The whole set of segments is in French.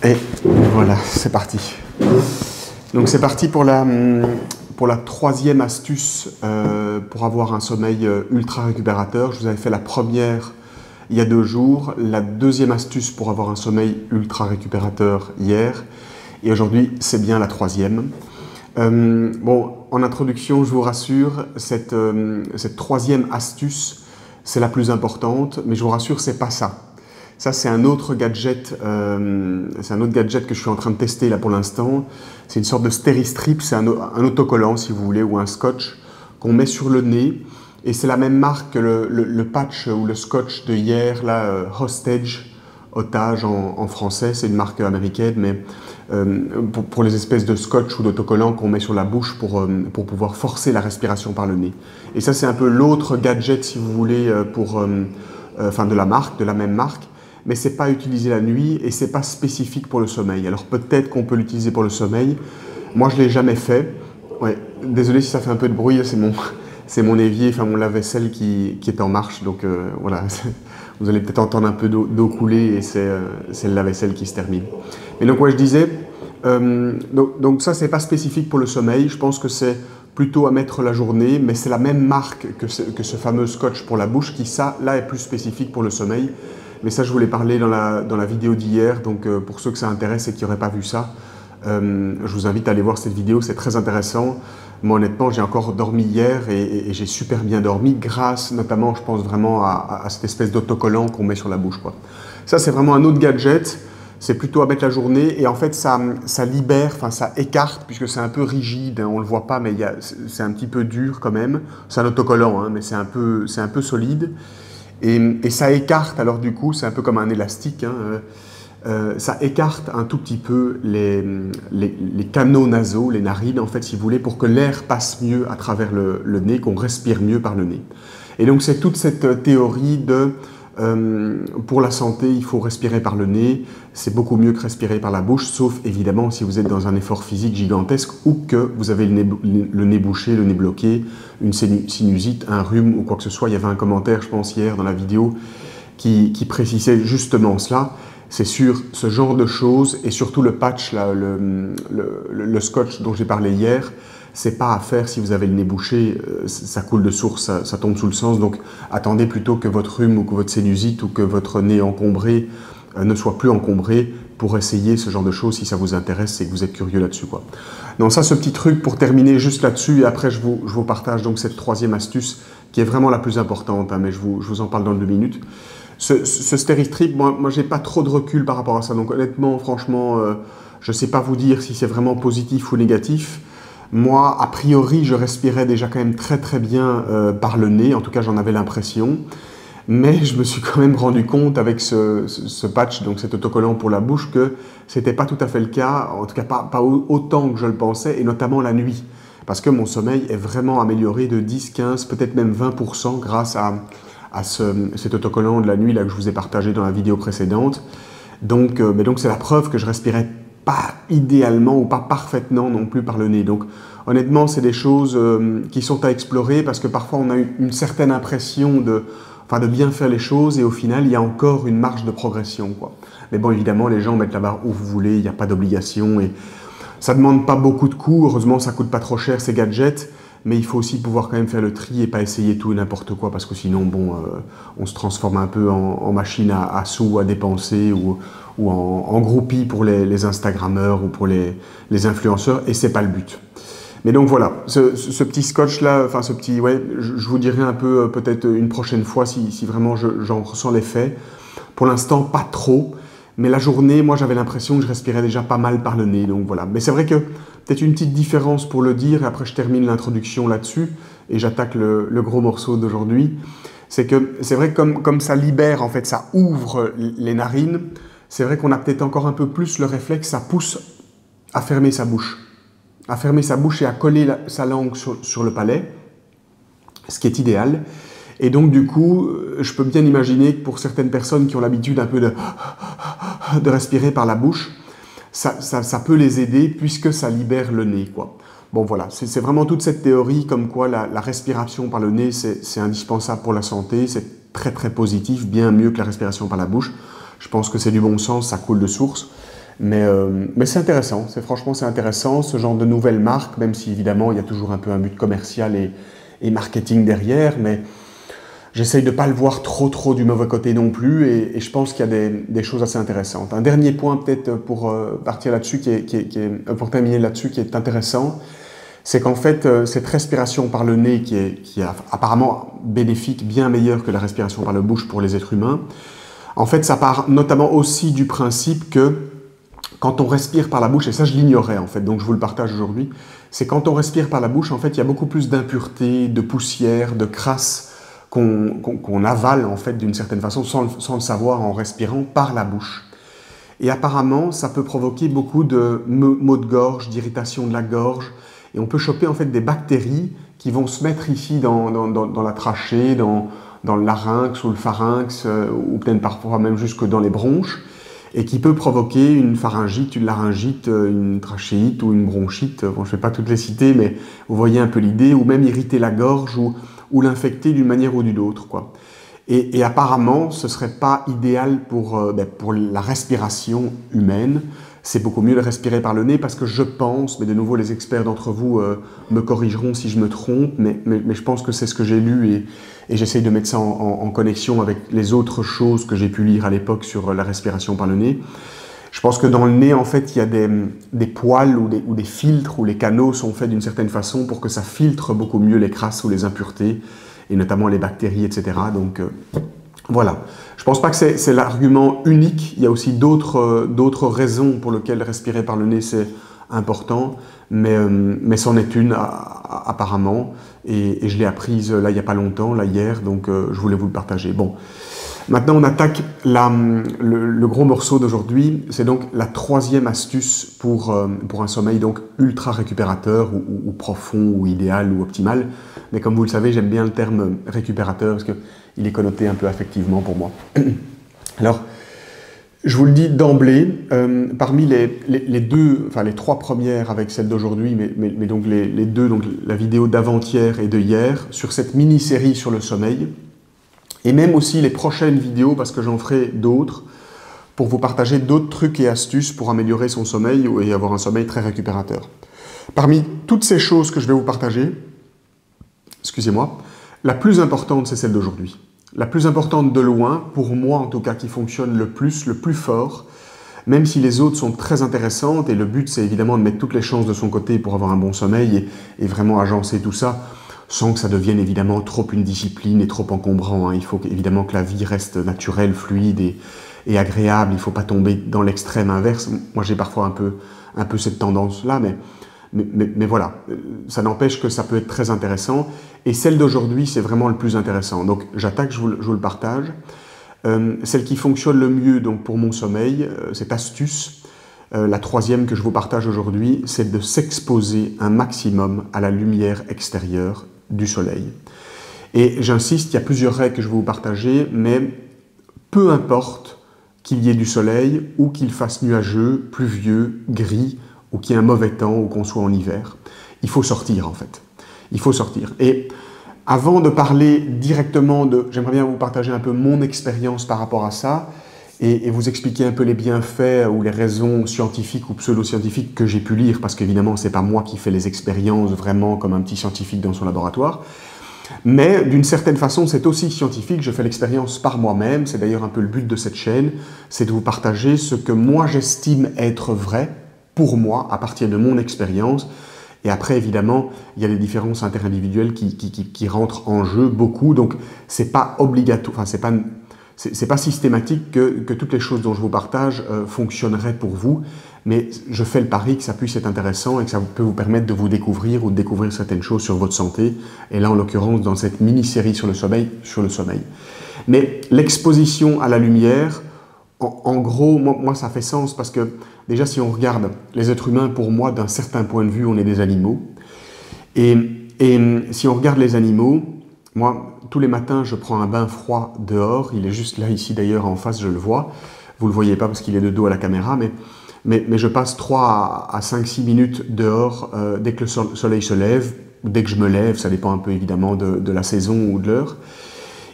Et voilà, c'est parti. Donc c'est parti pour la troisième astuce pour avoir un sommeil ultra récupérateur. Je vous avais fait la première il y a 2 jours, la deuxième astuce pour avoir un sommeil ultra récupérateur hier, et aujourd'hui c'est bien la troisième. Bon, en introduction, je vous rassure, cette troisième astuce, c'est la plus importante, mais je vous rassure, c'est pas ça. Ça, c'est un autre gadget que je suis en train de tester là pour l'instant. C'est une sorte de Steri-Strip, c'est un autocollant si vous voulez, ou un scotch qu'on met sur le nez. Et c'est la même marque que le patch ou le scotch de hier, là, Hostage, otage en français, c'est une marque américaine, mais pour les espèces de scotch ou d'autocollants qu'on met sur la bouche pour pouvoir forcer la respiration par le nez. Et ça, c'est un peu l'autre gadget, si vous voulez, de la même marque. Mais ce n'est pas utilisé la nuit et ce n'est pas spécifique pour le sommeil. Alors peut-être qu'on peut l'utiliser pour le sommeil. Moi, je ne l'ai jamais fait. Ouais, désolé si ça fait un peu de bruit, c'est mon évier, enfin mon lave-vaisselle qui est en marche. Donc voilà, vous allez peut-être entendre un peu d'eau couler et c'est le lave-vaisselle qui se termine. Mais donc, ouais, je disais, donc ça, ce n'est pas spécifique pour le sommeil. Je pense que c'est plutôt à mettre la journée, mais c'est la même marque que ce fameux scotch pour la bouche qui, ça, là, est plus spécifique pour le sommeil. Mais ça, je voulais parler dans la vidéo d'hier, donc pour ceux que ça intéresse et qui n'auraient pas vu ça, je vous invite à aller voir cette vidéo, c'est très intéressant. Moi, honnêtement, j'ai encore dormi hier et j'ai super bien dormi, grâce notamment, je pense vraiment à cette espèce d'autocollant qu'on met sur la bouche, quoi. Ça, c'est vraiment un autre gadget, c'est plutôt à mettre la journée et en fait, ça libère, enfin ça écarte, puisque c'est un peu rigide, hein, on ne le voit pas, mais c'est un petit peu dur quand même. C'est un autocollant, hein, mais c'est un peu solide. Et ça écarte, alors du coup, c'est un peu comme un élastique, hein, ça écarte un tout petit peu les canaux nasaux, les narines, en fait, si vous voulez, pour que l'air passe mieux à travers le nez, qu'on respire mieux par le nez. Et donc, c'est toute cette théorie de pour la santé, il faut respirer par le nez, c'est beaucoup mieux que respirer par la bouche, sauf évidemment si vous êtes dans un effort physique gigantesque ou que vous avez le nez bouché, le nez bloqué, une sinusite, un rhume ou quoi que ce soit. Il y avait un commentaire, je pense, hier dans la vidéo qui précisait justement cela. C'est sur ce genre de choses et surtout le patch, là, le scotch dont j'ai parlé hier, c'est pas à faire si vous avez le nez bouché, ça coule de source, ça tombe sous le sens. Donc attendez plutôt que votre rhume ou que votre sinusite ou que votre nez encombré ne soit plus encombré pour essayer ce genre de choses si ça vous intéresse et que vous êtes curieux là-dessus, quoi. Donc ça, ce petit truc pour terminer juste là-dessus et après je vous partage donc cette troisième astuce qui est vraiment la plus importante, hein, mais je vous en parle dans 2 minutes. Ce Steri-Strip, moi j'ai pas trop de recul par rapport à ça, donc honnêtement, franchement, je sais pas vous dire si c'est vraiment positif ou négatif. Moi, a priori, je respirais déjà quand même très très bien par le nez, en tout cas j'en avais l'impression, mais je me suis quand même rendu compte avec ce patch, donc cet autocollant pour la bouche, que c'était pas tout à fait le cas, en tout cas pas autant que je le pensais, et notamment la nuit, parce que mon sommeil est vraiment amélioré de 10, 15, peut-être même 20% grâce à cet autocollant de la nuit là, que je vous ai partagé dans la vidéo précédente. Donc, mais donc c'est la preuve que je respirais pas idéalement ou pas parfaitement non plus par le nez. Donc honnêtement, c'est des choses qui sont à explorer parce que parfois on a une certaine impression de bien faire les choses et au final, il y a encore une marge de progression, quoi. Mais bon, évidemment, les gens mettent la barre où vous voulez, il n'y a pas d'obligation et ça ne demande pas beaucoup de coûts. Heureusement, ça ne coûte pas trop cher ces gadgets. Mais il faut aussi pouvoir quand même faire le tri et pas essayer tout et n'importe quoi parce que sinon, bon, on se transforme un peu en machine à sous, à dépenser ou en groupie pour les Instagrammeurs ou pour les influenceurs et c'est pas le but. Mais donc voilà, ce petit scotch là, enfin ce petit, ouais, je vous dirai un peu peut-être une prochaine fois si vraiment j'en ressens l'effet. Pour l'instant, pas trop. Mais la journée, moi, j'avais l'impression que je respirais déjà pas mal par le nez, donc voilà. Mais c'est vrai que peut-être une petite différence pour le dire, et après je termine l'introduction là-dessus, et j'attaque le gros morceau d'aujourd'hui, c'est que c'est vrai que comme ça libère, en fait, ça ouvre les narines, c'est vrai qu'on a peut-être encore un peu plus le réflexe, ça pousse à fermer sa bouche. À fermer sa bouche et à coller sa langue sur le palais, ce qui est idéal. Et donc, du coup, je peux bien imaginer que pour certaines personnes qui ont l'habitude un peu de respirer par la bouche, ça peut les aider puisque ça libère le nez, quoi. Bon, voilà, c'est vraiment toute cette théorie comme quoi la respiration par le nez, c'est indispensable pour la santé, c'est très très positif, bien mieux que la respiration par la bouche. Je pense que c'est du bon sens, ça coule de source. Mais c'est intéressant, franchement c'est intéressant, ce genre de nouvelles marques, même si évidemment il y a toujours un peu un but commercial et marketing derrière, mais j'essaye de ne pas le voir trop du mauvais côté non plus, et je pense qu'il y a des choses assez intéressantes. Un dernier point peut-être pour partir là-dessus, pour terminer là-dessus, qui est intéressant, c'est qu'en fait cette respiration par le nez qui est apparemment bénéfique, bien meilleure que la respiration par la bouche pour les êtres humains, en fait ça part notamment aussi du principe que quand on respire par la bouche, et ça je l'ignorais en fait, donc je vous le partage aujourd'hui, c'est quand on respire par la bouche, en fait il y a beaucoup plus d'impuretés, de poussière, de crasse qu'on avale en fait d'une certaine façon sans le savoir en respirant par la bouche. Et apparemment ça peut provoquer beaucoup de maux de gorge, d'irritation de la gorge, et on peut choper en fait des bactéries qui vont se mettre ici dans la trachée, dans le larynx ou le pharynx, ou peut-être parfois même jusque dans les bronches, et qui peut provoquer une pharyngite, une laryngite, une trachéite ou une bronchite. Bon, je ne vais pas toutes les citer, mais vous voyez un peu l'idée, ou même irriter la gorge ou l'infecter d'une manière ou d'une autre, quoi. Et apparemment, ce ne serait pas idéal pour la respiration humaine. C'est beaucoup mieux de respirer par le nez parce que je pense, mais de nouveau les experts d'entre vous me corrigeront si je me trompe, mais je pense que c'est ce que j'ai lu et j'essaye de mettre ça en connexion avec les autres choses que j'ai pu lire à l'époque sur la respiration par le nez. Je pense que dans le nez, en fait, il y a des poils ou des filtres où les canaux sont faits d'une certaine façon pour que ça filtre beaucoup mieux les crasses ou les impuretés, et notamment les bactéries, etc. Donc voilà. Je ne pense pas que c'est l'argument unique. Il y a aussi d'autres raisons pour lesquelles respirer par le nez, c'est important, mais c'en est une apparemment, et je l'ai apprise là il n'y a pas longtemps, là hier, donc je voulais vous le partager. Bon. Maintenant, on attaque le gros morceau d'aujourd'hui. C'est donc la troisième astuce pour un sommeil donc ultra récupérateur ou profond ou idéal ou optimal. Mais comme vous le savez, j'aime bien le terme récupérateur parce qu'il est connoté un peu affectivement pour moi. Alors, je vous le dis d'emblée, parmi les trois premières avec celle d'aujourd'hui, mais donc les deux, donc la vidéo d'avant-hier et de hier, sur cette mini-série sur le sommeil, et même aussi les prochaines vidéos, parce que j'en ferai d'autres, pour vous partager d'autres trucs et astuces pour améliorer son sommeil et avoir un sommeil très récupérateur. Parmi toutes ces choses que je vais vous partager, excusez-moi, la plus importante, c'est celle d'aujourd'hui. La plus importante de loin, pour moi en tout cas, qui fonctionne le plus fort, même si les autres sont très intéressantes, et le but c'est évidemment de mettre toutes les chances de son côté pour avoir un bon sommeil et vraiment agencer tout ça, sans que ça devienne évidemment trop une discipline et trop encombrant. Il faut évidemment que la vie reste naturelle, fluide et agréable. Il ne faut pas tomber dans l'extrême inverse. Moi, j'ai parfois un peu cette tendance-là, mais voilà. Ça n'empêche que ça peut être très intéressant. Et celle d'aujourd'hui, c'est vraiment le plus intéressant. Donc, j'attaque, je vous le partage. Celle qui fonctionne le mieux donc, pour mon sommeil, cette astuce, la troisième que je vous partage aujourd'hui, c'est de s'exposer un maximum à la lumière extérieure du soleil. Et j'insiste, il y a plusieurs règles que je vais vous partager, mais peu importe qu'il y ait du soleil ou qu'il fasse nuageux, pluvieux, gris, ou qu'il y ait un mauvais temps ou qu'on soit en hiver, il faut sortir en fait. Il faut sortir. Et avant de parler directement j'aimerais bien vous partager un peu mon expérience par rapport à ça et vous expliquer un peu les bienfaits ou les raisons scientifiques ou pseudo-scientifiques que j'ai pu lire, parce qu'évidemment, ce n'est pas moi qui fais les expériences vraiment comme un petit scientifique dans son laboratoire. Mais d'une certaine façon, c'est aussi scientifique, je fais l'expérience par moi-même, c'est d'ailleurs un peu le but de cette chaîne, c'est de vous partager ce que moi j'estime être vrai, pour moi, à partir de mon expérience. Et après, évidemment, il y a les différences interindividuelles qui rentrent en jeu beaucoup, donc c'est pas obligatoire, enfin c'est pas systématique que toutes les choses dont je vous partage fonctionneraient pour vous, mais je fais le pari que ça puisse être intéressant et que ça peut vous permettre de vous découvrir ou de découvrir certaines choses sur votre santé, et là en l'occurrence dans cette mini-série sur le sommeil. Mais l'exposition à la lumière, en gros, moi ça fait sens parce que déjà si on regarde les êtres humains, pour moi d'un certain point de vue on est des animaux, et si on regarde les animaux, moi tous les matins je prends un bain froid dehors, il est juste là ici d'ailleurs en face, je le vois, vous ne le voyez pas parce qu'il est de dos à la caméra, mais je passe 3 à 5-6 minutes dehors dès que le soleil se lève, ou dès que je me lève, ça dépend un peu évidemment de la saison ou de l'heure.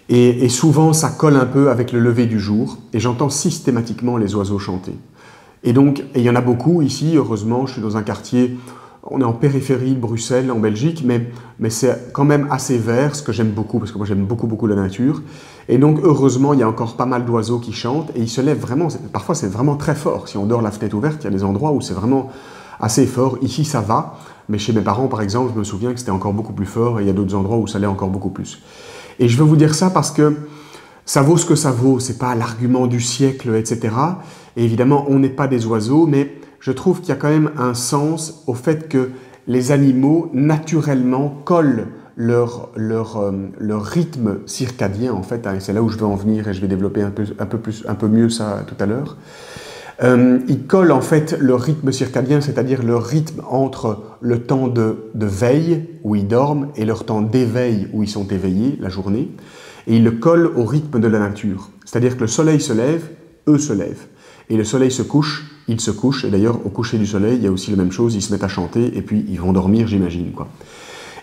Et souvent, ça colle un peu avec le lever du jour, et j'entends systématiquement les oiseaux chanter. Et donc, il y en a beaucoup ici, heureusement, je suis dans un quartier, on est en périphérie de Bruxelles, en Belgique, mais c'est quand même assez vert, ce que j'aime beaucoup, parce que moi j'aime beaucoup la nature. Et donc, heureusement, il y a encore pas mal d'oiseaux qui chantent, et ils se lèvent vraiment, parfois c'est vraiment très fort. Si on dort la fenêtre ouverte, il y a des endroits où c'est vraiment assez fort. Ici, ça va, mais chez mes parents, par exemple, je me souviens que c'était encore beaucoup plus fort, et il y a d'autres endroits où ça l'est encore beaucoup plus. Et je veux vous dire ça parce que ça vaut ce que ça vaut, c'est pas l'argument du siècle, etc. Et évidemment, on n'est pas des oiseaux, mais je trouve qu'il y a quand même un sens au fait que les animaux, naturellement, collent leur rythme circadien, en fait, et c'est là où je veux en venir, et je vais développer un peu mieux ça tout à l'heure. Ils collent en fait leur rythme circadien, c'est-à-dire leur rythme entre le temps de veille, où ils dorment, et leur temps d'éveil, où ils sont éveillés, la journée, et ils le collent au rythme de la nature. C'est-à-dire que le soleil se lève, eux se lèvent. Et le soleil se couche, ils se couchent. Et d'ailleurs, au coucher du soleil, il y a aussi la même chose, ils se mettent à chanter, et puis ils vont dormir, j'imagine, quoi.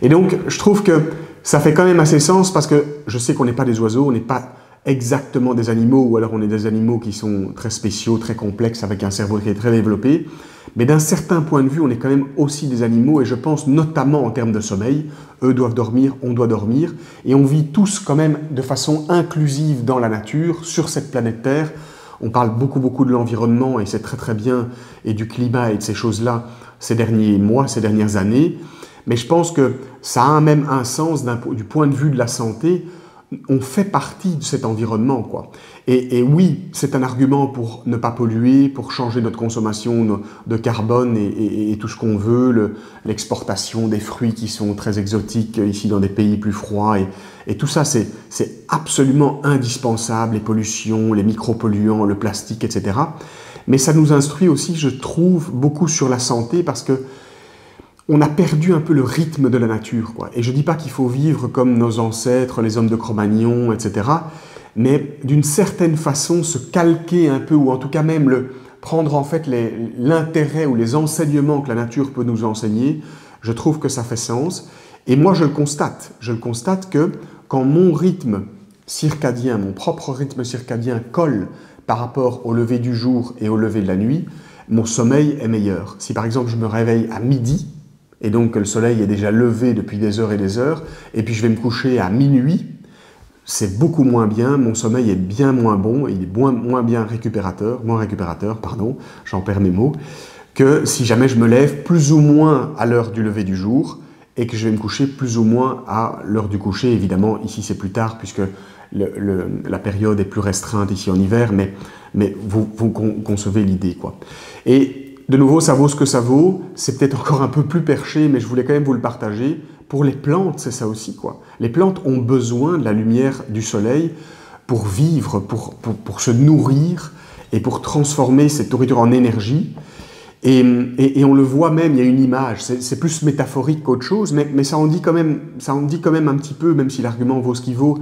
Et donc, je trouve que ça fait quand même assez sens, parce que je sais qu'on n'est pas des oiseaux, on n'est pas exactement des animaux, ou alors on est des animaux qui sont très spéciaux, très complexes, avec un cerveau qui est très développé. Mais d'un certain point de vue, on est quand même aussi des animaux, et je pense notamment en termes de sommeil. Eux doivent dormir, on doit dormir, et on vit tous quand même de façon inclusive dans la nature, sur cette planète Terre. On parle beaucoup de l'environnement, et c'est très bien, et du climat et de ces choses-là ces derniers mois, ces dernières années. Mais je pense que ça a même un sens du point de vue de la santé. On fait partie de cet environnement, quoi. Et oui, c'est un argument pour ne pas polluer, pour changer notre consommation de carbone et tout ce qu'on veut, l'exportation des fruits qui sont très exotiques ici dans des pays plus froids. Et tout ça, c'est absolument indispensable, les pollutions, les micropolluants, le plastique, etc. Mais ça nous instruit aussi, je trouve, beaucoup sur la santé, parce que on a perdu un peu le rythme de la nature, quoi. Et je ne dis pas qu'il faut vivre comme nos ancêtres, les hommes de Cro-Magnon, etc. Mais d'une certaine façon, se calquer un peu, ou en tout cas même prendre en fait l'intérêt ou les enseignements que la nature peut nous enseigner, je trouve que ça fait sens. Et moi, je le constate que quand mon rythme circadien, mon propre rythme circadien colle par rapport au lever du jour et au lever de la nuit, mon sommeil est meilleur. Si par exemple je me réveille à midi, et donc que le soleil est déjà levé depuis des heures, et puis je vais me coucher à minuit, c'est beaucoup moins bien, mon sommeil est bien moins bon, il est moins récupérateur, j'en perds mes mots, que si jamais je me lève plus ou moins à l'heure du lever du jour, et que je vais me coucher plus ou moins à l'heure du coucher. Évidemment, ici c'est plus tard, puisque la période est plus restreinte ici en hiver, mais vous concevez l'idée, quoi. Et de nouveau, ça vaut ce que ça vaut, c'est peut-être encore un peu plus perché, mais je voulais quand même vous le partager. Pour les plantes, c'est ça aussi, quoi. Les plantes ont besoin de la lumière du soleil pour vivre, pour se nourrir et pour transformer cette nourriture en énergie. Et on le voit même, il y a une image, c'est plus métaphorique qu'autre chose, mais ça en dit quand même un petit peu, même si l'argument vaut ce qu'il vaut,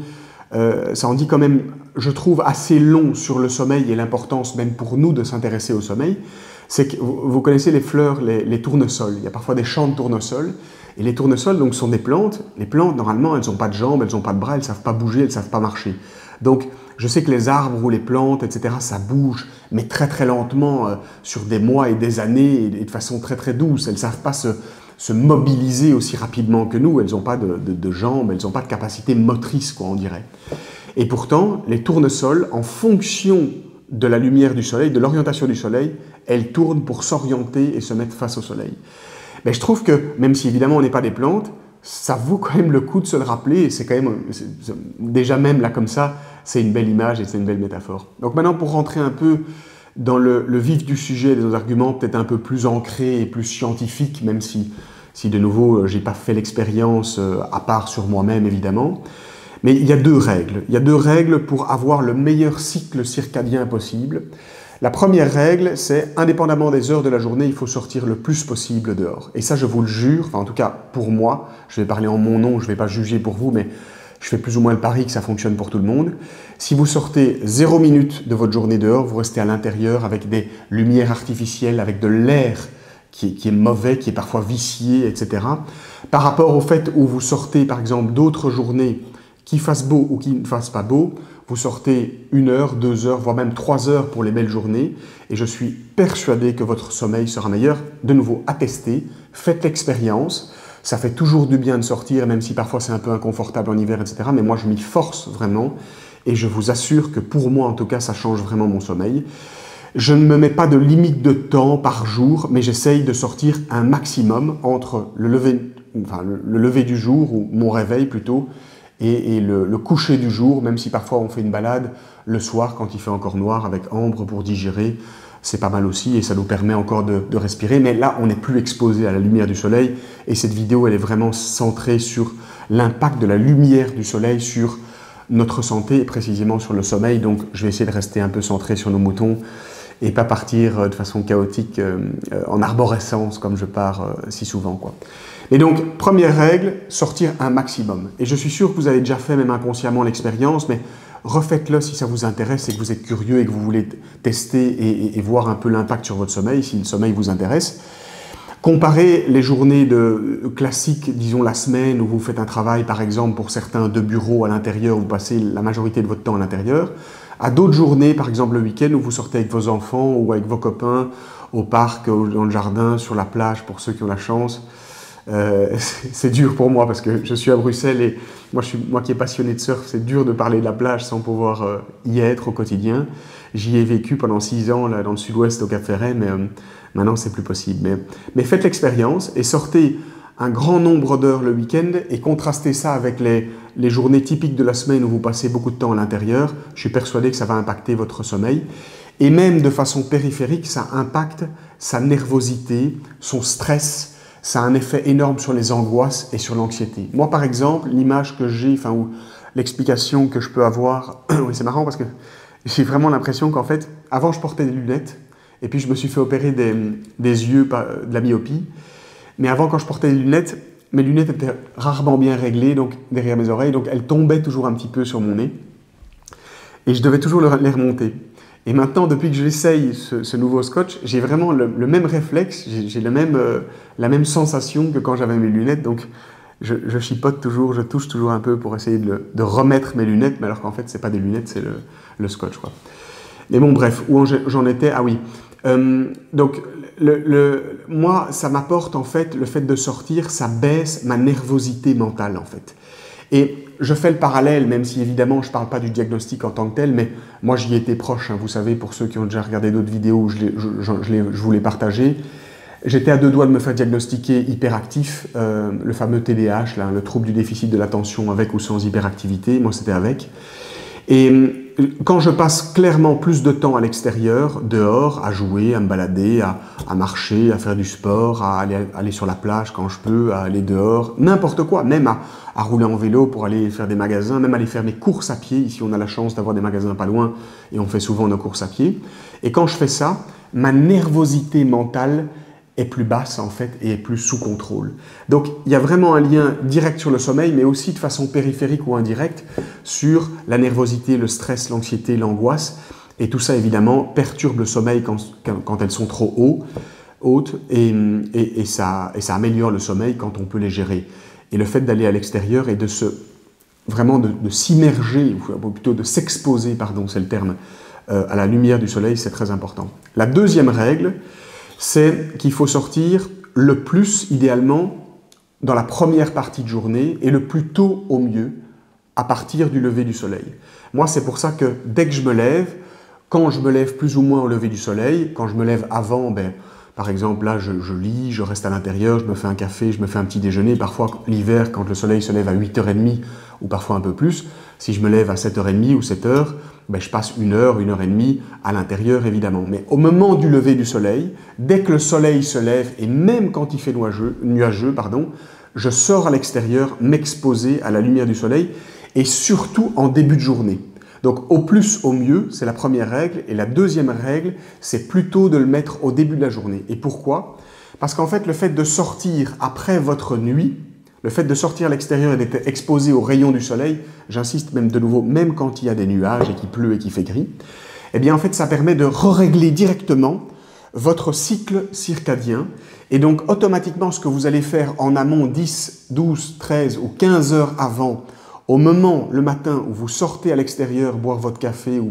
ça en dit quand même, je trouve, assez long sur le sommeil et l'importance même pour nous de s'intéresser au sommeil. C'est que vous connaissez les fleurs, les tournesols. Il y a parfois des champs de tournesols. Et les tournesols, donc, sont des plantes. Les plantes, normalement, elles n'ont pas de jambes, elles n'ont pas de bras, elles ne savent pas bouger, elles ne savent pas marcher. Donc, je sais que les arbres ou les plantes, etc., ça bouge, mais très lentement, sur des mois et des années, et de façon très douce. Elles ne savent pas se mobiliser aussi rapidement que nous. Elles n'ont pas de jambes, elles n'ont pas de capacité motrice, quoi, on dirait. Et pourtant, les tournesols, en fonction de la lumière du soleil, de l'orientation du soleil, elles tournent pour s'orienter et se mettre face au soleil. Mais je trouve que, même si évidemment on n'est pas des plantes, ça vaut quand même le coup de se le rappeler, et c'est quand même, déjà même là comme ça, c'est une belle image et c'est une belle métaphore. Donc maintenant, pour rentrer un peu dans le vif du sujet, des arguments peut-être un peu plus ancrés et plus scientifiques, même si de nouveau, j'ai pas fait l'expérience à part sur moi-même, évidemment. Mais il y a deux règles. Il y a deux règles pour avoir le meilleur cycle circadien possible. La première règle, c'est indépendamment des heures de la journée, il faut sortir le plus possible dehors. Et ça, je vous le jure, enfin en tout cas pour moi, je vais parler en mon nom, je ne vais pas juger pour vous, mais je fais plus ou moins le pari que ça fonctionne pour tout le monde. Si vous sortez 0 minute de votre journée dehors, vous restez à l'intérieur avec des lumières artificielles, avec de l'air qui est mauvais, qui est parfois vicié, etc. Par rapport au fait où vous sortez, par exemple, d'autres journées, qu'il fasse beau ou qu'il ne fasse pas beau, vous sortez 1 heure, 2 heures, voire même 3 heures pour les belles journées, et je suis persuadé que votre sommeil sera meilleur. De nouveau, à tester, faites l'expérience. Ça fait toujours du bien de sortir, même si parfois c'est un peu inconfortable en hiver, etc. Mais moi, je m'y force vraiment, et je vous assure que pour moi, en tout cas, ça change vraiment mon sommeil. Je ne me mets pas de limite de temps par jour, mais j'essaye de sortir un maximum entre le lever du jour, ou mon réveil plutôt, et le coucher du jour, même si parfois on fait une balade le soir quand il fait encore noir avec ambre pour digérer. C'est pas mal aussi et ça nous permet encore de respirer. Mais là, on n'est plus exposé à la lumière du soleil et cette vidéo, elle est vraiment centrée sur l'impact de la lumière du soleil sur notre santé et précisément sur le sommeil. Donc, je vais essayer de rester un peu centré sur nos moutons et pas partir de façon chaotique en arborescence comme je pars si souvent, quoi. Et donc, première règle, sortir un maximum. Et je suis sûr que vous avez déjà fait, même inconsciemment, l'expérience, mais refaites-le si ça vous intéresse et que vous êtes curieux et que vous voulez tester et voir un peu l'impact sur votre sommeil, si le sommeil vous intéresse. Comparez les journées classiques, disons la semaine, où vous faites un travail, par exemple, pour certains de bureau à l'intérieur, vous passez la majorité de votre temps à l'intérieur, à d'autres journées, par exemple le week-end, où vous sortez avec vos enfants ou avec vos copains au parc, dans le jardin, sur la plage, pour ceux qui ont la chance. C'est dur pour moi parce que je suis à Bruxelles et moi qui est passionné de surf, c'est dur de parler de la plage sans pouvoir y être au quotidien. J'y ai vécu pendant 6 ans là, dans le sud-ouest au Cap-Ferret, mais maintenant c'est plus possible. Mais faites l'expérience et sortez un grand nombre d'heures le week-end et contrastez ça avec les journées typiques de la semaine où vous passez beaucoup de temps à l'intérieur. Je suis persuadé que ça va impacter votre sommeil. Et même de façon périphérique, ça impacte sa nervosité, son stress. Ça a un effet énorme sur les angoisses et sur l'anxiété. Moi, par exemple, l'image que j'ai, ou l'explication que je peux avoir, oui, c'est marrant parce que j'ai vraiment l'impression qu'en fait, avant, je portais des lunettes, et puis je me suis fait opérer des yeux, de la myopie. Mais avant, quand je portais des lunettes, mes lunettes étaient rarement bien réglées, donc derrière mes oreilles, donc elles tombaient toujours un petit peu sur mon nez, et je devais toujours les remonter. Et maintenant, depuis que j'essaye ce nouveau scotch, j'ai vraiment le même réflexe, j'ai la même sensation que quand j'avais mes lunettes. Donc, je chipote toujours, je touche toujours un peu pour essayer de remettre mes lunettes, mais alors qu'en fait, ce n'est pas des lunettes, c'est le scotch, quoi. Mais bon, bref, où j'en étais? Ah oui. Donc, moi, ça m'apporte, en fait, le fait de sortir, ça baisse ma nervosité mentale, en fait. Et je fais le parallèle, même si évidemment je ne parle pas du diagnostic en tant que tel, mais moi j'y étais proche, hein, vous savez, pour ceux qui ont déjà regardé d'autres vidéos, je vous les partageais. J'étais à 2 doigts de me faire diagnostiquer hyperactif, le fameux TDAH, là, le trouble du déficit de l'attention avec ou sans hyperactivité, moi c'était avec. Et quand je passe clairement plus de temps à l'extérieur, dehors, à jouer, à me balader, à marcher, à faire du sport, à aller sur la plage quand je peux, à aller dehors, n'importe quoi, même à rouler en vélo pour aller faire des magasins, même aller faire mes courses à pied. Ici, on a la chance d'avoir des magasins pas loin et on fait souvent nos courses à pied. Et quand je fais ça, ma nervosité mentale est plus basse en fait et est plus sous contrôle. Donc il y a vraiment un lien direct sur le sommeil, mais aussi de façon périphérique ou indirecte sur la nervosité, le stress, l'anxiété, l'angoisse. Et tout ça évidemment perturbe le sommeil quand elles sont trop hautes et ça améliore le sommeil quand on peut les gérer. Et le fait d'aller à l'extérieur et de s'immerger, ou plutôt de s'exposer, pardon, c'est le terme, à la lumière du soleil, c'est très important. La deuxième règle, c'est qu'il faut sortir le plus, idéalement, dans la première partie de journée et le plus tôt au mieux, à partir du lever du soleil. Moi, c'est pour ça que dès que je me lève, quand je me lève plus ou moins au lever du soleil, quand je me lève avant, par exemple, là, je lis, je reste à l'intérieur, je me fais un café, je me fais un petit déjeuner. Parfois, l'hiver, quand le soleil se lève à 8h30 ou parfois un peu plus, si je me lève à 7h30 ou 7h, je passe 1 heure, 1h30 à l'intérieur, évidemment. Mais au moment du lever du soleil, dès que le soleil se lève, et même quand il fait nuageux, je sors à l'extérieur, m'exposer à la lumière du soleil, et surtout en début de journée. Donc au plus, au mieux, c'est la première règle. Et la deuxième règle, c'est plutôt de le mettre au début de la journée. Et pourquoi? Parce qu'en fait, le fait de sortir après votre nuit, le fait de sortir à l'extérieur et d'être exposé aux rayons du soleil, j'insiste même de nouveau, même quand il y a des nuages et qu'il pleut et qu'il fait gris, eh bien en fait, ça permet de régler directement votre cycle circadien. Et donc automatiquement, ce que vous allez faire en amont 10, 12, 13 ou 15 heures avant, Au moment, le matin, où vous sortez à l'extérieur boire votre café ou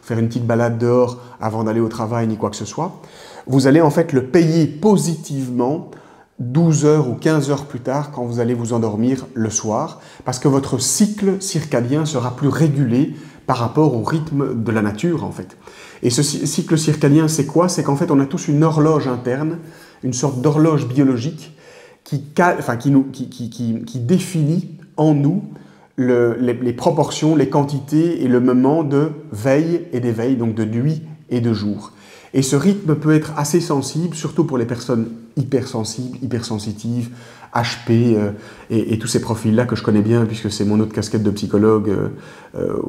faire une petite balade dehors avant d'aller au travail ni quoi que ce soit, vous allez en fait le payer positivement 12 heures ou 15 heures plus tard quand vous allez vous endormir le soir, parce que votre cycle circadien sera plus régulé par rapport au rythme de la nature en fait. Et ce cycle circadien, c'est quoi? C'est qu'en fait on a tous une horloge interne, une sorte d'horloge biologique qui définit en nous les proportions, les quantités et le moment de veille et d'éveil, donc de nuit et de jour. Et ce rythme peut être assez sensible, surtout pour les personnes hypersensibles, hypersensitives, HP et tous ces profils-là que je connais bien puisque c'est mon autre casquette de psychologue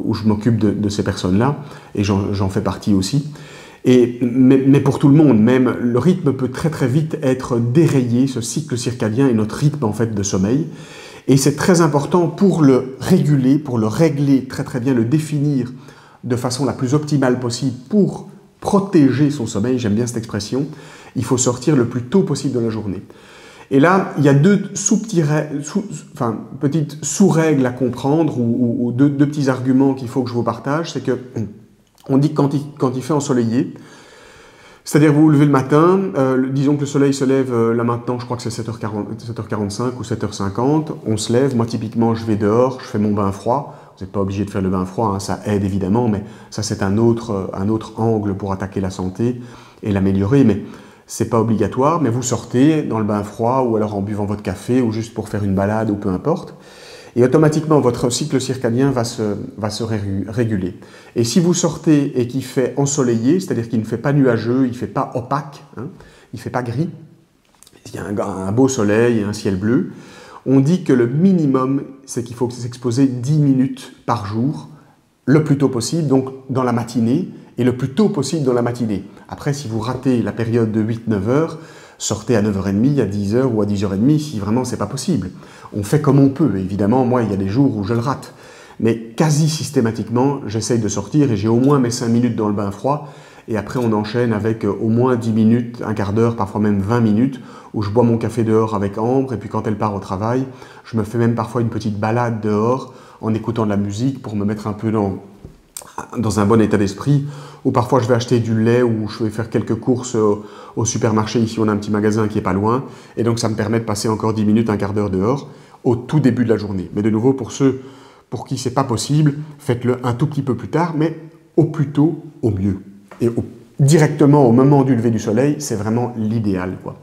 où je m'occupe de ces personnes-là et j'en fais partie aussi. Mais pour tout le monde, même, le rythme peut très très vite être dérayé, ce cycle circadien et notre rythme en fait de sommeil. Et c'est très important pour le réguler, pour le régler très très bien, le définir de façon la plus optimale possible pour protéger son sommeil, j'aime bien cette expression, il faut sortir le plus tôt possible de la journée. Et là, il y a deux petites sous-règles à comprendre ou deux petits arguments qu'il faut que je vous partage. C'est que on dit que quand il fait ensoleillé, c'est-à-dire vous vous levez le matin, disons que le soleil se lève là maintenant, je crois que c'est 7h45 ou 7h50, on se lève, moi typiquement je vais dehors, je fais mon bain froid. Vous n'êtes pas obligé de faire le bain froid, hein, ça aide évidemment, mais ça c'est un autre angle pour attaquer la santé et l'améliorer, mais c'est pas obligatoire. Mais vous sortez dans le bain froid ou alors en buvant votre café ou juste pour faire une balade ou peu importe, et automatiquement votre cycle circadien va se réguler. Et si vous sortez et qu'il fait ensoleillé, c'est-à-dire qu'il ne fait pas nuageux, il ne fait pas opaque, hein, il ne fait pas gris, il y a un beau soleil et un ciel bleu, on dit que le minimum, c'est qu'il faut s'exposer 10 minutes par jour, le plus tôt possible, donc dans la matinée, et le plus tôt possible dans la matinée. Après, si vous ratez la période de 8-9 heures, sortez à 9h30, à 10h ou à 10h30, si vraiment c'est pas possible. On fait comme on peut, évidemment, moi il y a des jours où je le rate. Mais quasi systématiquement, j'essaye de sortir et j'ai au moins mes 5 minutes dans le bain froid, et après on enchaîne avec au moins 10 minutes, un quart d'heure, parfois même 20 minutes, où je bois mon café dehors avec Ambre, et puis quand elle part au travail, je me fais même parfois une petite balade dehors en écoutant de la musique pour me mettre un peu dans un bon état d'esprit, ou parfois je vais acheter du lait ou je vais faire quelques courses au supermarché. Ici on a un petit magasin qui est pas loin, et donc ça me permet de passer encore 10 minutes, un quart d'heure dehors au tout début de la journée. Mais de nouveau, pour ceux pour qui c'est pas possible, faites-le un tout petit peu plus tard, mais au plus tôt, au mieux. Et directement au moment du lever du soleil, c'est vraiment l'idéal, quoi.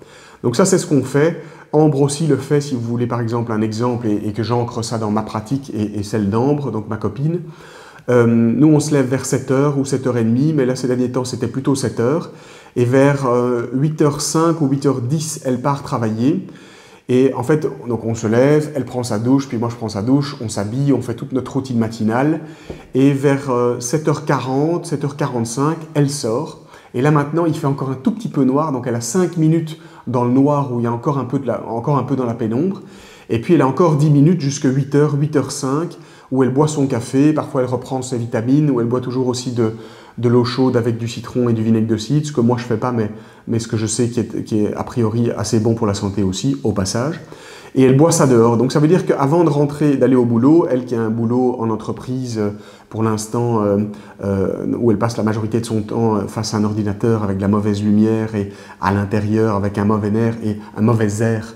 Donc ça, c'est ce qu'on fait. Ambre aussi le fait, si vous voulez par exemple un exemple, et que j'ancre ça dans ma pratique et celle d'Ambre, donc ma copine. Nous, on se lève vers 7h ou 7h30, mais là, ces derniers temps, c'était plutôt 7h. Et vers 8h05 ou 8h10, elle part travailler. Et en fait, donc on se lève, elle prend sa douche, puis moi je prends sa douche, on s'habille, on fait toute notre routine matinale. Et vers 7h40, 7h45, elle sort. Et là maintenant, il fait encore un tout petit peu noir, donc elle a 5 minutes dans le noir où il y a encore un peu dans la pénombre. Et puis elle a encore 10 minutes jusqu'à 8h, 8h05, où elle boit son café, parfois elle reprend ses vitamines, où elle boit toujours aussi de l'eau chaude avec du citron et du vinaigre de cidre, ce que moi je ne fais pas, mais ce que je sais qui est a priori assez bon pour la santé aussi, au passage. Et elle boit ça dehors. Donc ça veut dire qu'avant de rentrer, d'aller au boulot, elle qui a un boulot en entreprise pour l'instant, où elle passe la majorité de son temps face à un ordinateur avec de la mauvaise lumière et à l'intérieur avec un mauvais air,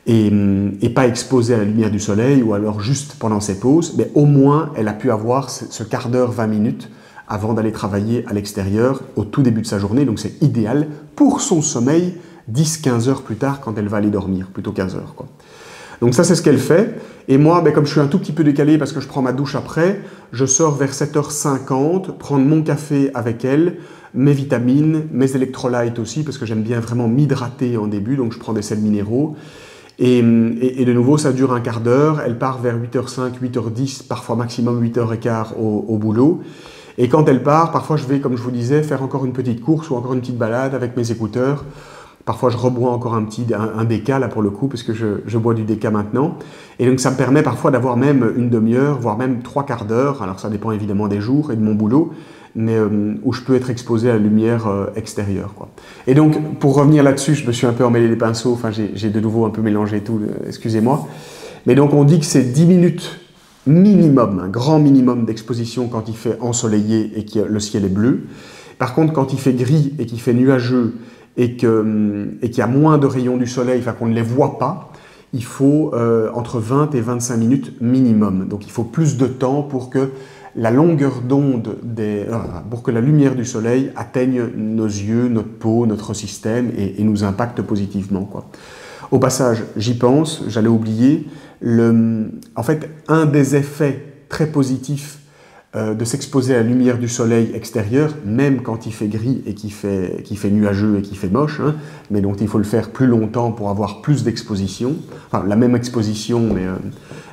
et pas exposée à la lumière du soleil, ou alors juste pendant ses pauses, mais au moins elle a pu avoir ce quart d'heure, 20 minutes avant d'aller travailler à l'extérieur au tout début de sa journée. Donc c'est idéal pour son sommeil 10-15 heures plus tard quand elle va aller dormir, plutôt 15 heures, quoi. Donc ça, c'est ce qu'elle fait. Et moi, comme je suis un tout petit peu décalé parce que je prends ma douche après, je sors vers 7h50, prendre mon café avec elle, mes vitamines, mes électrolytes aussi, parce que j'aime bien vraiment m'hydrater en début, donc je prends des sels minéraux. Et de nouveau, ça dure un quart d'heure. Elle part vers 8h05, 8h10, parfois maximum 8h15 au boulot. Et quand elle part, parfois je vais, comme je vous disais, faire encore une petite course ou encore une petite balade avec mes écouteurs. Parfois je rebois encore un déca, là pour le coup, parce que je bois du déca maintenant. Et donc ça me permet parfois d'avoir même une demi-heure, voire même 3/4 d'heure. Alors ça dépend évidemment des jours et de mon boulot, mais où je peux être exposé à la lumière extérieure, quoi. Et donc, pour revenir là-dessus, je me suis un peu emmêlé les pinceaux, enfin j'ai de nouveau un peu mélangé tout, excusez-moi. Mais donc on dit que c'est 10 minutes minimum, un grand minimum d'exposition quand il fait ensoleillé et que le ciel est bleu. Par contre, quand il fait gris et qu'il fait nuageux et qu'il y a moins de rayons du soleil, enfin qu'on ne les voit pas, il faut entre 20 et 25 minutes minimum. Donc il faut plus de temps pour que la longueur d'onde, pour que la lumière du soleil atteigne nos yeux, notre peau, notre système et nous impacte positivement, quoi. Au passage, j'y pense, j'allais oublier, en fait, un des effets très positifs de s'exposer à la lumière du soleil extérieur, même quand il fait gris et qu'il fait nuageux et qu'il fait moche, hein, mais dont il faut le faire plus longtemps pour avoir plus d'exposition, enfin la même exposition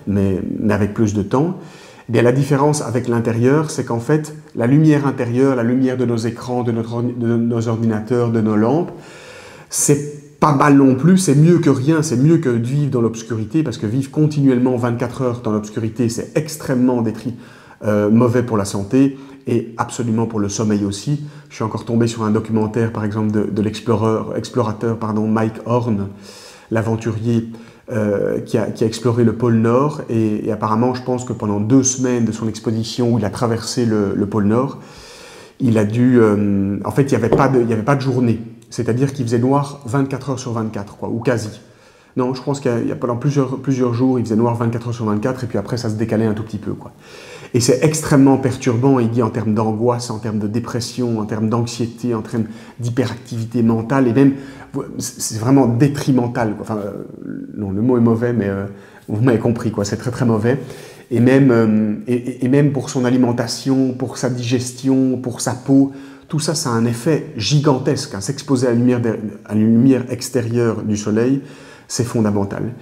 mais avec plus de temps. Eh bien, la différence avec l'intérieur, c'est qu'en fait, la lumière intérieure, la lumière de nos écrans, de nos ordinateurs, de nos lampes, c'est pas mal non plus, c'est mieux que rien, c'est mieux que de vivre dans l'obscurité, parce que vivre continuellement 24 heures dans l'obscurité, c'est extrêmement mauvais pour la santé et absolument pour le sommeil aussi. Je suis encore tombé sur un documentaire, par exemple, de l'explorateur Mike Horn, l'aventurier qui a exploré le pôle Nord et apparemment, je pense que pendant 2 semaines de son expédition où il a traversé le pôle Nord, il a dû... en fait, il n'y avait pas de journée, c'est-à-dire qu'il faisait noir 24 heures sur 24, quoi, ou quasi. Non, je pense qu'il y a pendant plusieurs jours, il faisait noir 24 heures sur 24, et puis après, ça se décalait un tout petit peu, quoi. Et c'est extrêmement perturbant, il dit, en termes d'angoisse, en termes de dépression, en termes d'anxiété, en termes d'hyperactivité mentale, et même, c'est vraiment détrimental, quoi. Enfin, non, le mot est mauvais, mais vous m'avez compris, quoi, c'est très très mauvais. Et même pour son alimentation, pour sa digestion, pour sa peau, tout ça, ça a un effet gigantesque, hein. S'exposer à la lumière extérieure du soleil, c'est fondamental.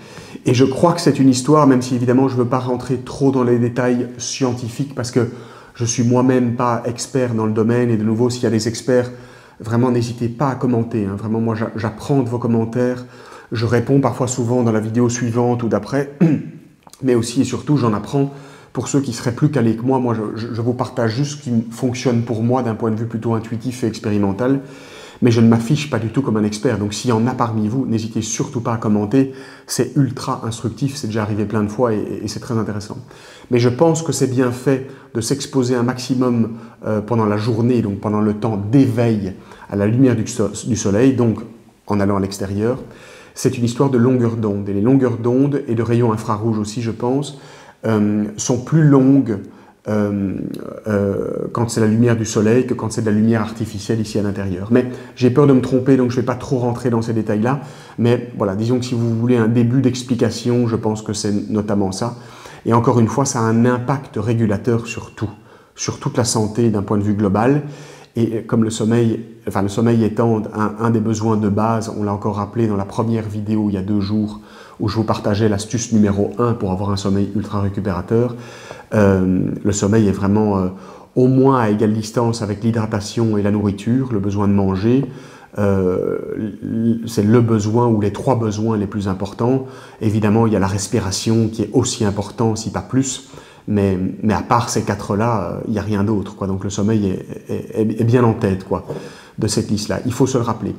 Et je crois que c'est une histoire, même si évidemment je ne veux pas rentrer trop dans les détails scientifiques, parce que je suis moi-même pas expert dans le domaine, et de nouveau, s'il y a des experts, vraiment n'hésitez pas à commenter, hein. Vraiment, moi j'apprends de vos commentaires, je réponds parfois souvent dans la vidéo suivante ou d'après, mais aussi et surtout j'en apprends pour ceux qui seraient plus calés que moi. Moi je vous partage juste ce qui fonctionne pour moi d'un point de vue plutôt intuitif et expérimental. Mais je ne m'affiche pas du tout comme un expert, donc s'il y en a parmi vous, n'hésitez surtout pas à commenter, c'est ultra instructif, c'est déjà arrivé plein de fois et c'est très intéressant. Mais je pense que c'est bien fait de s'exposer un maximum pendant la journée, donc pendant le temps d'éveil à la lumière du soleil, donc en allant à l'extérieur. C'est une histoire de longueur d'onde, et les longueurs d'onde et de rayons infrarouges aussi, je pense, sont plus longues quand c'est la lumière du soleil que quand c'est de la lumière artificielle ici à l'intérieur. Mais j'ai peur de me tromper, donc je ne vais pas trop rentrer dans ces détails-là. Mais voilà, disons que si vous voulez un début d'explication, je pense que c'est notamment ça. Et encore une fois, ça a un impact régulateur sur tout, sur toute la santé d'un point de vue global. Et comme le sommeil étant un des besoins de base, on l'a encore rappelé dans la première vidéo il y a 2 jours, où je vous partageais l'astuce numéro 1 pour avoir un sommeil ultra récupérateur. Le sommeil est vraiment au moins à égale distance avec l'hydratation et la nourriture, le besoin de manger. C'est le besoin ou les 3 besoins les plus importants. Évidemment, il y a la respiration qui est aussi important, si pas plus. Mais à part ces 4-là, il n'y a rien d'autre, quoi. Donc le sommeil est bien en tête, quoi, de cette liste-là. Il faut se le rappeler.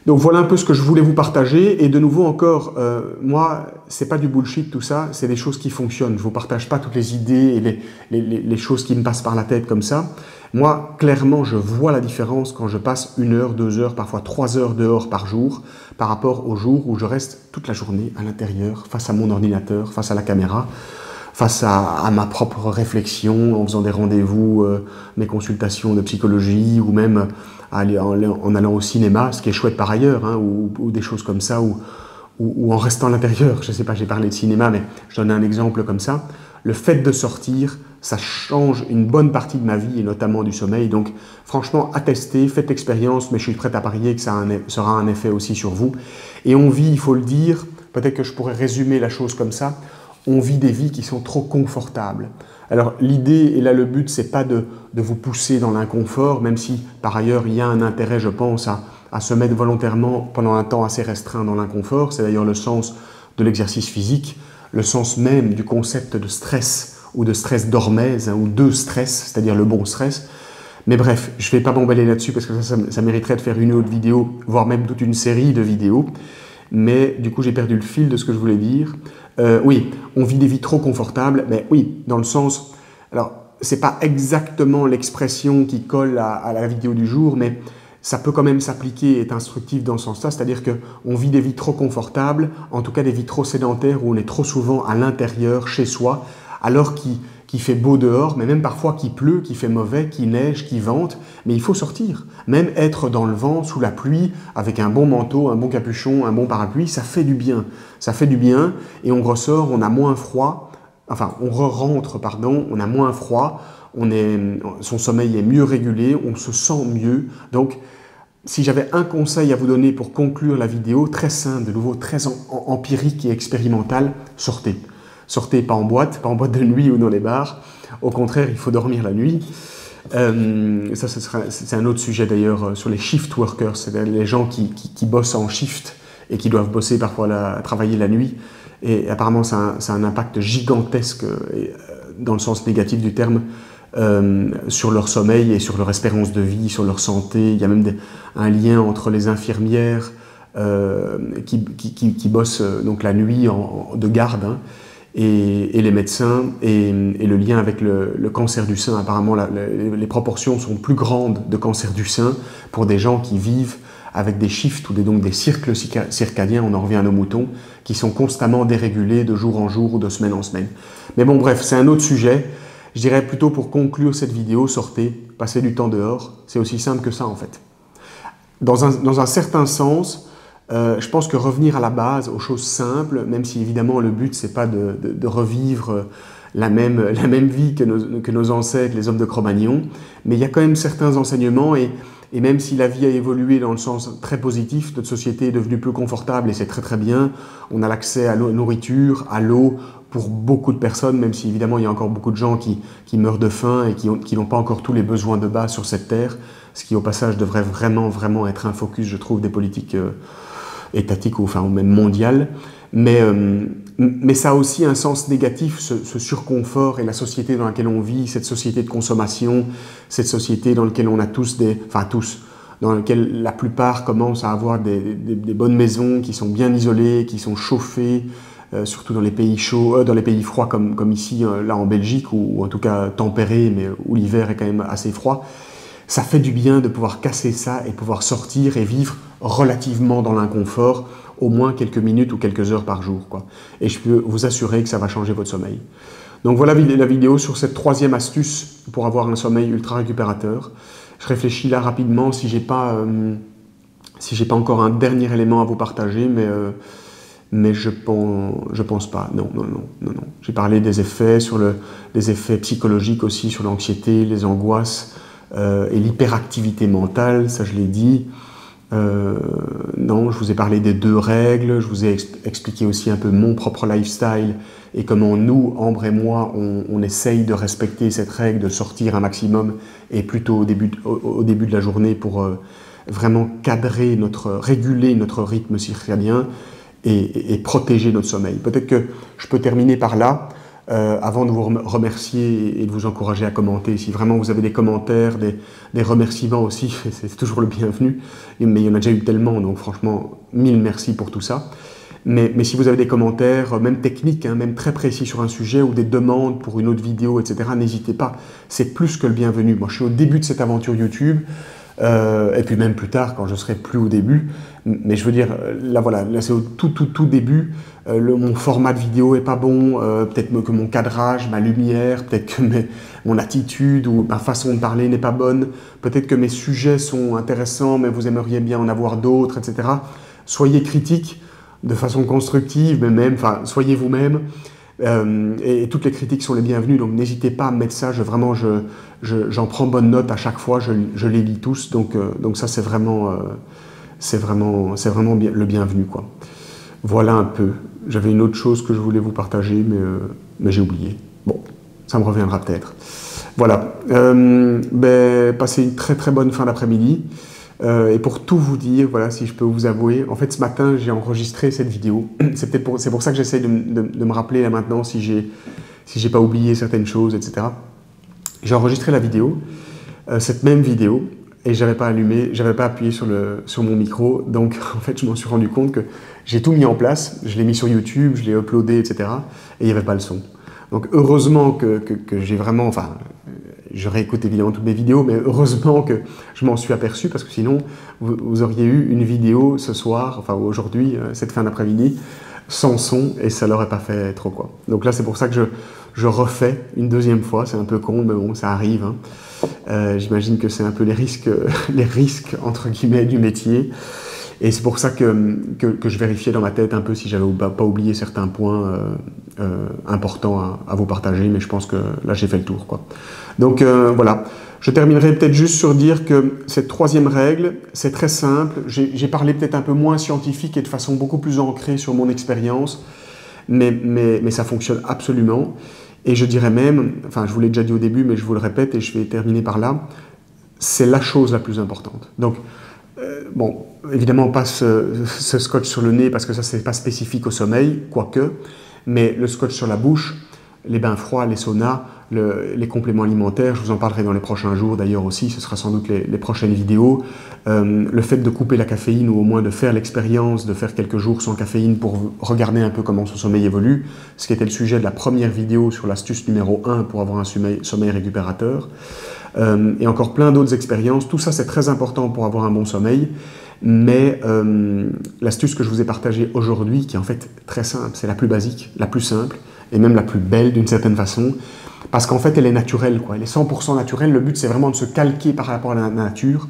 Donc voilà un peu ce que je voulais vous partager. Et de nouveau encore, moi, c'est pas du bullshit tout ça, c'est des choses qui fonctionnent. Je vous partage pas toutes les idées et les choses qui me passent par la tête comme ça. Moi, clairement, je vois la différence quand je passe 1 heure, 2 heures, parfois 3 heures dehors par jour, par rapport au jour où je reste toute la journée à l'intérieur, face à mon ordinateur, face à la caméra, face à ma propre réflexion, en faisant des rendez-vous, mes consultations de psychologie, ou même en allant au cinéma, ce qui est chouette par ailleurs, hein, ou des choses comme ça, ou en restant à l'intérieur. Je ne sais pas, j'ai parlé de cinéma, mais je donne un exemple comme ça. Le fait de sortir, ça change une bonne partie de ma vie, et notamment du sommeil. Donc franchement, à tester, faites l'expérience, mais je suis prêt à parier que ça aura un effet aussi sur vous. Et on vit, il faut le dire, peut-être que je pourrais résumer la chose comme ça, on vit des vies qui sont trop confortables. Alors l'idée, et là le but, c'est pas de vous pousser dans l'inconfort, même si par ailleurs il y a un intérêt, je pense, à se mettre volontairement pendant un temps assez restreint dans l'inconfort. C'est d'ailleurs le sens de l'exercice physique, le sens même du concept de stress, ou de stress d'hormèse, hein, ou de stress, c'est-à-dire le bon stress. Mais bref, je ne vais pas m'emballer là-dessus, parce que ça mériterait de faire une autre vidéo, voire même toute une série de vidéos. Mais du coup, j'ai perdu le fil de ce que je voulais dire. Oui, on vit des vies trop confortables, mais oui, dans le sens... Alors, c'est pas exactement l'expression qui colle à la vidéo du jour, mais ça peut quand même s'appliquer et être instructif dans ce sens-là, c'est-à-dire qu'on vit des vies trop confortables, en tout cas des vies trop sédentaires où on est trop souvent à l'intérieur, chez soi, alors qu'il fait beau dehors, mais même parfois qu'il pleut, qu'il fait mauvais, qu'il neige, qu'il vente, mais il faut sortir. Même être dans le vent, sous la pluie, avec un bon manteau, un bon capuchon, un bon parapluie, ça fait du bien. Ça fait du bien et on ressort, on a moins froid, enfin on rentre, pardon, on a moins froid, son sommeil est mieux régulé, on se sent mieux. Donc, si j'avais un conseil à vous donner pour conclure la vidéo, très simple, de nouveau très empirique et expérimental, sortez. Sortez pas en boîte de nuit ou dans les bars. Au contraire, il faut dormir la nuit. C'est un autre sujet d'ailleurs sur les shift workers, c'est les gens qui bossent en shift et qui doivent bosser parfois travailler la nuit. Et apparemment, ça a un impact gigantesque, dans le sens négatif du terme, sur leur sommeil et sur leur espérance de vie, sur leur santé. Il y a même un lien entre les infirmières qui bossent donc la nuit de garde, hein, et les médecins, et le lien avec le cancer du sein. Apparemment, les proportions sont plus grandes de cancer du sein pour des gens qui vivent avec des shifts ou donc des cycles circadiens, on en revient à nos moutons, qui sont constamment dérégulés de jour en jour ou de semaine en semaine. Mais bon, bref, c'est un autre sujet. Je dirais plutôt pour conclure cette vidéo, sortez, passez du temps dehors. C'est aussi simple que ça en fait. Dans un certain sens, je pense que revenir à la base, aux choses simples, même si évidemment le but c'est pas de revivre la même vie que nos ancêtres, les hommes de Cro-Magnon, mais il y a quand même certains enseignements et même si la vie a évolué dans le sens très positif, notre société est devenue plus confortable et c'est très très bien, on a l'accès à la nourriture, à l'eau pour beaucoup de personnes, même si évidemment il y a encore beaucoup de gens qui meurent de faim et qui n'ont pas encore tous les besoins de base sur cette terre, ce qui au passage devrait vraiment être un focus, je trouve, des politiques étatiques ou même mondiales. Mais ça a aussi un sens négatif, ce surconfort et la société dans laquelle on vit, cette société de consommation, cette société dans laquelle on a dans laquelle la plupart commencent à avoir des bonnes maisons qui sont bien isolées, qui sont chauffées, surtout dans les pays chauds, dans les pays froids comme ici, là en Belgique, ou en tout cas tempérés, mais où l'hiver est quand même assez froid. Ça fait du bien de pouvoir casser ça et pouvoir sortir et vivre relativement dans l'inconfort, au moins quelques minutes ou quelques heures par jour, quoi. Et je peux vous assurer que ça va changer votre sommeil. Donc voilà la vidéo sur cette troisième astuce pour avoir un sommeil ultra récupérateur. Je réfléchis là rapidement si j'ai pas encore un dernier élément à vous partager, mais je pense pas. Non. J'ai parlé des effets, les effets psychologiques aussi, sur l'anxiété, les angoisses et l'hyperactivité mentale, ça je l'ai dit. Non, je vous ai parlé des 2 règles, je vous ai expliqué aussi un peu mon propre lifestyle et comment nous, Ambre et moi, on essaye de respecter cette règle, de sortir un maximum et plutôt au début de la journée pour vraiment réguler notre rythme circadien et protéger notre sommeil. Peut-être que je peux terminer par là, avant de vous remercier et de vous encourager à commenter. Si vraiment vous avez des commentaires, des remerciements aussi, c'est toujours le bienvenu, mais il y en a déjà eu tellement, donc franchement, 1000 merci pour tout ça. Mais si vous avez des commentaires, même techniques, hein, même très précis sur un sujet ou des demandes pour une autre vidéo, etc., n'hésitez pas, c'est plus que le bienvenu. Moi, je suis au début de cette aventure YouTube, et puis même plus tard, quand je serai plus au début, mais je veux dire, là voilà, là c'est au tout début, mon format de vidéo est pas bon, peut-être que mon cadrage, ma lumière, peut-être que mon attitude ou ma façon de parler n'est pas bonne, peut-être que mes sujets sont intéressants, mais vous aimeriez bien en avoir d'autres, etc. Soyez critiques de façon constructive, mais même, enfin, soyez vous-même. Et toutes les critiques sont les bienvenues, donc n'hésitez pas à me mettre ça, j'en prends bonne note à chaque fois, je les lis tous, donc ça c'est vraiment bien, le bienvenu, quoi. Voilà un peu. J'avais une autre chose que je voulais vous partager, mais j'ai oublié. Bon, ça me reviendra peut-être. Voilà, passez une très très bonne fin d'après-midi. Et pour tout vous dire, voilà, si je peux vous avouer, en fait ce matin j'ai enregistré cette vidéo. C'est pour ça que j'essaie de me rappeler là maintenant si j'ai pas oublié certaines choses, etc. J'ai enregistré la vidéo, cette même vidéo, et j'avais pas allumé, j'avais pas appuyé sur mon micro, donc en fait je m'en suis rendu compte que j'ai tout mis en place, je l'ai mis sur YouTube, je l'ai uploadé, etc. et il n'y avait pas le son. Donc heureusement que j'ai vraiment, enfin, je réécoute évidemment toutes mes vidéos, mais heureusement que je m'en suis aperçu, parce que sinon vous auriez eu une vidéo ce soir, enfin aujourd'hui, cette fin d'après-midi, sans son, et ça l'aurait pas fait trop quoi. Donc là c'est pour ça que je refais une deuxième fois, c'est un peu con, mais bon, ça arrive, hein. J'imagine que c'est un peu les risques entre guillemets du métier, et c'est pour ça que je vérifiais dans ma tête un peu si j'avais pas oublié certains points importants à vous partager, mais je pense que là j'ai fait le tour, quoi. Donc voilà, je terminerai peut-être juste sur dire que cette troisième règle, c'est très simple. J'ai parlé peut-être un peu moins scientifique et de façon beaucoup plus ancrée sur mon expérience, mais ça fonctionne absolument. Et je dirais même, enfin je vous l'ai déjà dit au début, mais je vous le répète et je vais terminer par là, c'est la chose la plus importante. Donc, bon, évidemment pas ce scotch sur le nez parce que ça c'est pas spécifique au sommeil, quoique, mais le scotch sur la bouche, les bains froids, les saunas, les compléments alimentaires, je vous en parlerai dans les prochains jours d'ailleurs aussi, ce sera sans doute les prochaines vidéos. Le fait de couper la caféine ou au moins de faire l'expérience, de faire quelques jours sans caféine pour regarder un peu comment son sommeil évolue, ce qui était le sujet de la première vidéo sur l'astuce numéro 1 pour avoir un sommeil récupérateur. Et encore plein d'autres expériences. Tout ça c'est très important pour avoir un bon sommeil, mais l'astuce que je vous ai partagée aujourd'hui, qui est en fait très simple, c'est la plus basique, la plus simple, et même la plus belle d'une certaine façon, parce qu'en fait elle est naturelle, quoi. Elle est 100% naturelle. Le but c'est vraiment de se calquer par rapport à la nature.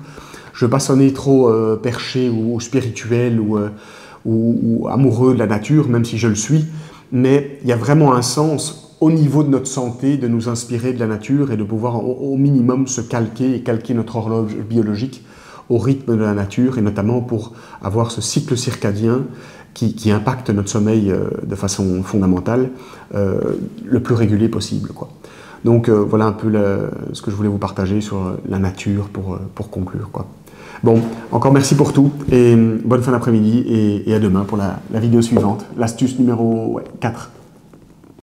Je ne veux pas sonner trop perché ou spirituel ou amoureux de la nature, même si je le suis, mais il y a vraiment un sens au niveau de notre santé de nous inspirer de la nature et de pouvoir au minimum se calquer et calquer notre horloge biologique au rythme de la nature, et notamment pour avoir ce cycle circadien qui impacte notre sommeil de façon fondamentale, le plus régulier possible, quoi. Donc voilà un peu ce que je voulais vous partager sur la nature pour conclure, quoi. Bon, encore merci pour tout, et bonne fin d'après-midi, et à demain pour la vidéo suivante, l'astuce numéro 4.